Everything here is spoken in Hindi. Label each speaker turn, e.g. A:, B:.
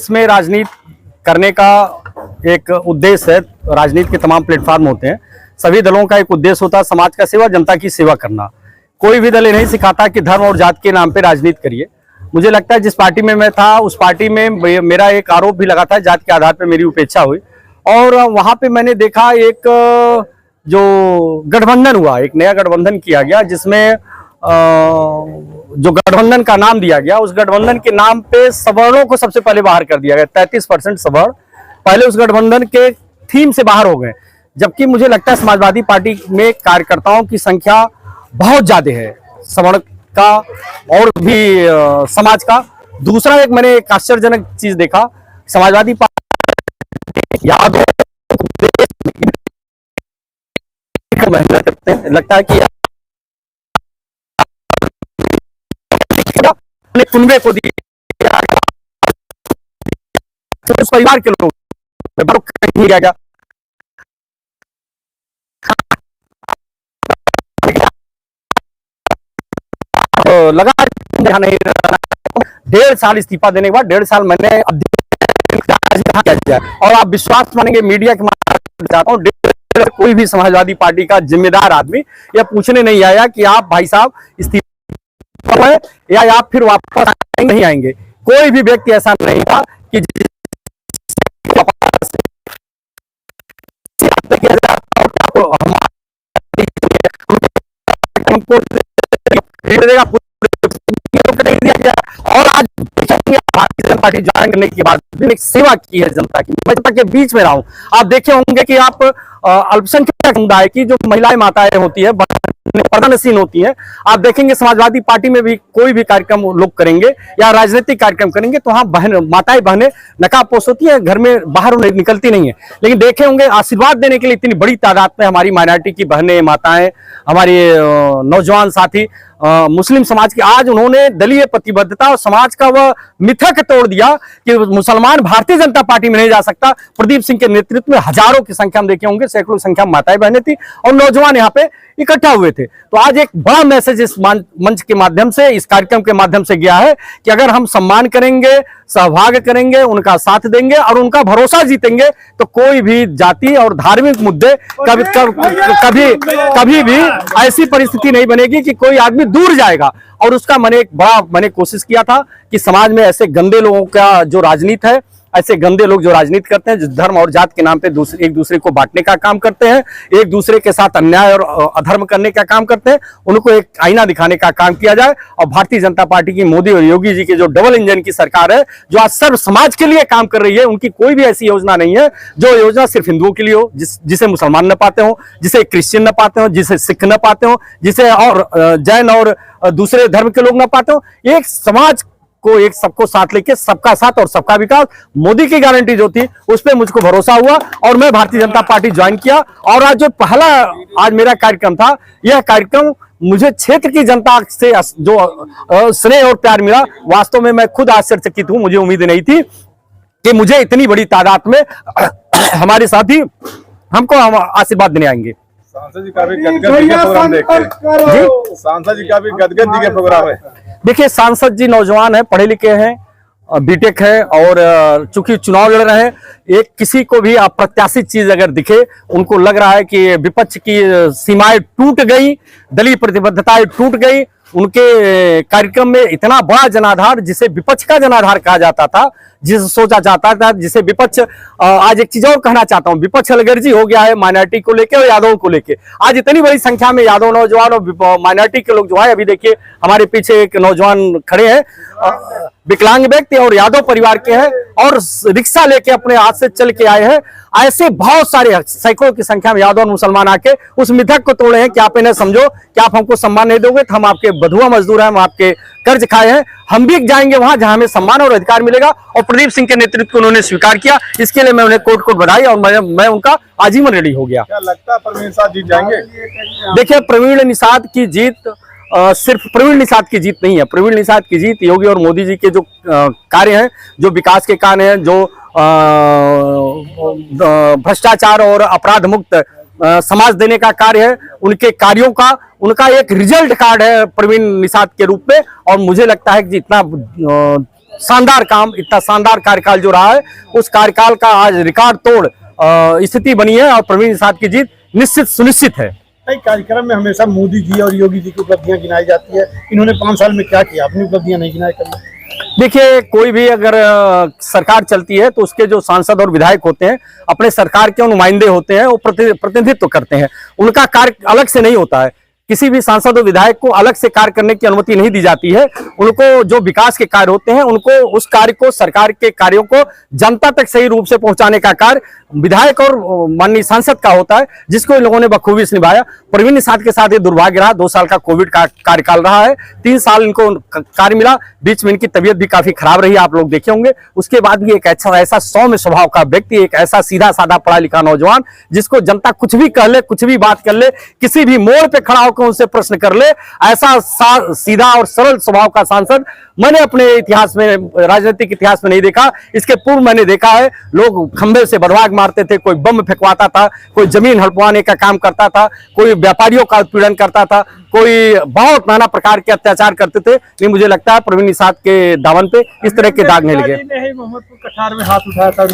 A: इसमें राजनीति करने का एक उद्देश्य है। राजनीति के तमाम प्लेटफॉर्म होते हैं, सभी दलों का एक उद्देश्य होता है समाज का सेवा, जनता की सेवा करना। कोई भी दल ये नहीं सिखाता कि धर्म और जाति के नाम पे राजनीति करिए। मुझे लगता है जिस पार्टी में मैं था उस पार्टी में मेरा एक आरोप भी लगा था, जाति के आधार पर मेरी उपेक्षा हुई और वहां पे मैंने देखा एक जो गठबंधन हुआ, एक नया गठबंधन किया गया जिसमें जो गठबंधन का नाम दिया गया, उस गठबंधन के नाम पे सवर्णों को सबसे पहले बाहर कर दिया गया। 33% सवर्ण पहले उस गठबंधन के थीम से बाहर हो गए, जबकि मुझे लगता है समाजवादी पार्टी में कार्यकर्ताओं की संख्या बहुत ज्यादा है, सवर्ण का और भी समाज का। दूसरा एक मैंने एक आश्चर्यजनक चीज देखा, समाजवादी पार्टी यादव मेहनत करते हैं, लगता है कि कुनबे को दिया उस परिवार के लोग नहीं गया लगा नहीं। 1.5 साल इस्तीफा देने के बाद 1.5 साल मैंने और आप विश्वास मानेंगे मीडिया के माध्यम से चाहता हूँ, कोई भी समाजवादी पार्टी का जिम्मेदार आदमी यह पूछने नहीं आया कि आप भाई साहब इस्तीफा है या आप फिर वापस नहीं आएंगे। कोई भी व्यक्ति ऐसा नहीं था कि और आज भारतीय जनता पार्टी ज्वाइन करने के बाद एक सेवा की है जनता की, मैं जनता के बीच में रहा हूं। आप देखे होंगे कि आप अल्पसंख्यक समुदाय की जो महिलाएं माताएं होती है, पर्दानसीन होती है, आप देखेंगे समाजवादी पार्टी में भी कोई भी कार्यक्रम लोग करेंगे या राजनीतिक कार्यक्रम करेंगे तो हाँ माताएं बहनें नकाबपोश होती है, घर में बाहर निकलती नहीं है। लेकिन देखे होंगे आशीर्वाद देने के लिए इतनी बड़ी तादाद में हमारी माइनॉरिटी की बहनें माताएं, हमारे नौजवान साथी मुस्लिम समाज की, आज उन्होंने दलीय प्रतिबद्धता और समाज का वह मिथक तोड़ दिया कि मुसलमान भारतीय जनता पार्टी में नहीं जा सकता। प्रदीप सिंह के नेतृत्व में हजारों की संख्या में देखे होंगे, सैकड़ों संख्या में माताएं बहनें थी और नौजवान यहाँ पे इकट्ठा हुए थे। तो आज एक बड़ा मैसेज इस मंच के माध्यम से, इस कार्यक्रम के माध्यम से गया है कि अगर हम सम्मान करेंगे, सहभाग करेंगे, उनका साथ देंगे और उनका भरोसा जीतेंगे तो कोई भी जाति और धार्मिक मुद्दे कभी भी ऐसी परिस्थिति नहीं बनेगी कि कोई आदमी दूर जाएगा। और उसका मैंने कोशिश किया था कि समाज में ऐसे गंदे लोगों का जो राजनीति है, ऐसे गंदे लोग जो राजनीति करते हैं, जो धर्म और जात के नाम पे एक दूसरे को बांटने का काम करते हैं, एक दूसरे के साथ अन्याय और अधर्म करने का काम करते हैं, उनको एक आईना दिखाने का काम किया जाए। और भारतीय जनता पार्टी की मोदी और योगी जी की जो डबल इंजन की सरकार है, जो आज सर्व समाज के लिए काम कर रही है, उनकी कोई भी ऐसी योजना नहीं है जो योजना सिर्फ हिंदुओं के लिए हो, जिसे मुसलमान न पाते हो, जिसे क्रिश्चियन न पाते हो, जिसे सिख न पाते हो, जिसे और जैन और दूसरे धर्म के लोग न पाते हो। एक समाज को एक सबको साथ लेके सबका साथ और सबका विकास, मोदी की गारंटी जो थी उस पर मुझको भरोसा हुआ और मैं भारतीय जनता पार्टी ज्वाइन किया। और आज जो पहला आज मेरा कार्यक्रम था, यह कार्यक्रम मुझे क्षेत्र की जनता से जो स्नेह और प्यार मिला, वास्तव में मैं खुद आश्चर्यचकित हूं। मुझे उम्मीद नहीं थी कि मुझे इतनी बड़ी तादाद में हमारे साथी हमको आशीर्वाद देने आएंगे।
B: सांसद जी का भी गदगद दिखे प्रोग्राम देखते हैं, सांसद जी का भी गदगद दिखे प्रोग्राम है।
A: देखिए सांसद जी नौजवान है, पढ़े लिखे हैं, बीटेक है और चूंकि चुनाव लड़ रहे हैं, एक किसी को भी अप्रत्याशित चीज अगर दिखे, उनको लग रहा है कि विपक्ष की सीमाएं टूट गई, दलीय प्रतिबद्धताएं टूट गई, उनके कार्यक्रम में इतना बड़ा जनाधार जिसे विपक्ष का जनाधार कहा जाता था, जिसे सोचा जाता था, जिसे विपक्ष आज एक चीज और कहना चाहता हूं, विपक्ष अलगर्जी हो गया है माइनॉरिटी को लेके और यादवों को लेके। आज इतनी बड़ी संख्या में यादव नौजवान और माइनॉरिटी के लोग जो है, अभी देखिए हमारे पीछे एक नौजवान खड़े हैं, विकलांग व्यक्ति और यादव परिवार के हैं और रिक्शा लेके अपने हाथ से चल के आए हैं। ऐसे बहुत सारे सैकड़ों की संख्या में यादव और मुसलमान आके उस मिथक को तोड़े हैं कि आप इन्हें समझो कि आप हमको सम्मान नहीं दोगे तो हम आपके बधुआ मजदूर हैं, हम आपके कर्ज खाए हैं। हम भी जाएंगे वहां जहां हमें सम्मान और अधिकार मिलेगा और प्रदीप सिंह के नेतृत्व को उन्होंने स्वीकार किया, इसके लिए मैं उन्हें कोट कोट बधाई और मैं उनका आजीवन रेडी हो गया।
B: क्या लगता है प्रवीण निषाद जीत जाएंगे?
A: देखिए प्रवीण निषाद की जीत सिर्फ प्रवीण निषाद की जीत नहीं है, प्रवीण निषाद की जीत योगी और मोदी जी के जो कार्य हैं, जो विकास के कार्य हैं, जो भ्रष्टाचार और अपराध मुक्त समाज देने का कार्य है, उनके कार्यों का उनका एक रिजल्ट कार्ड है प्रवीण निषाद के रूप में। और मुझे लगता है कि जितना शानदार काम, इतना शानदार कार्यकाल जो रहा है, उस कार्यकाल का आज रिकॉर्ड तोड़ स्थिति बनी है और प्रवीण निषाद की जीत निश्चित सुनिश्चित है।
C: कई कार्यक्रम में हमेशा मोदी जी और योगी जी की उपलब्धियां गिनाई जाती है, इन्होंने 5 साल में क्या किया, अपनी उपलब्धियां नहीं गिनाई कभी?
A: देखिए, कोई भी अगर सरकार चलती है तो उसके जो सांसद और विधायक होते हैं अपने सरकार के नुमाइंदे होते हैं, वो प्रतिनिधित्व करते हैं, उनका कार्य अलग से नहीं होता है। किसी भी सांसद और विधायक को अलग से कार्य करने की अनुमति नहीं दी जाती है। उनको जो विकास के कार्य होते हैं, उनको उस कार्य को, सरकार के कार्यों को जनता तक सही रूप से पहुंचाने का कार्य विधायक और माननीय सांसद का होता है, जिसको इन लोगों ने बखूबी से निभाया। प्रवीण निषाद के साथ ये दुर्भाग्य रहा, 2 साल का कोविड का कार्यकाल रहा है, 3 साल इनको कार्य मिला, बीच में इनकी तबीयत भी काफी खराब रही, आप लोग देखे होंगे। उसके बाद भी एक ऐसा सौम्य स्वभाव का व्यक्ति, एक ऐसा सीधा साधा पढ़ा लिखा नौजवान, जिसको जनता कुछ भी कह ले, कुछ भी बात कर ले, किसी भी मोड़ पे खड़ा होकर उनसे प्रश्न कर ले, ऐसा सीधा और सरल स्वभाव का सांसद मैंने अपने इतिहास में, राजनीतिक इतिहास में नहीं देखा। इसके पूर्व मैंने देखा है, लोग खंबे से बर्बाद मारते थे, कोई बम फेंकवाता था, कोई जमीन हड़पवाने का काम करता था, कोई व्यापारियों का उत्पीड़न करता था, कोई बहुत नाना प्रकार के अत्याचार करते थे। लेकिन मुझे लगता है प्रवीण निषाद के दामन पे इस तरह के दाग नहीं लगे।
C: मोहम्मदपुर कठार में हाथ उठाया था,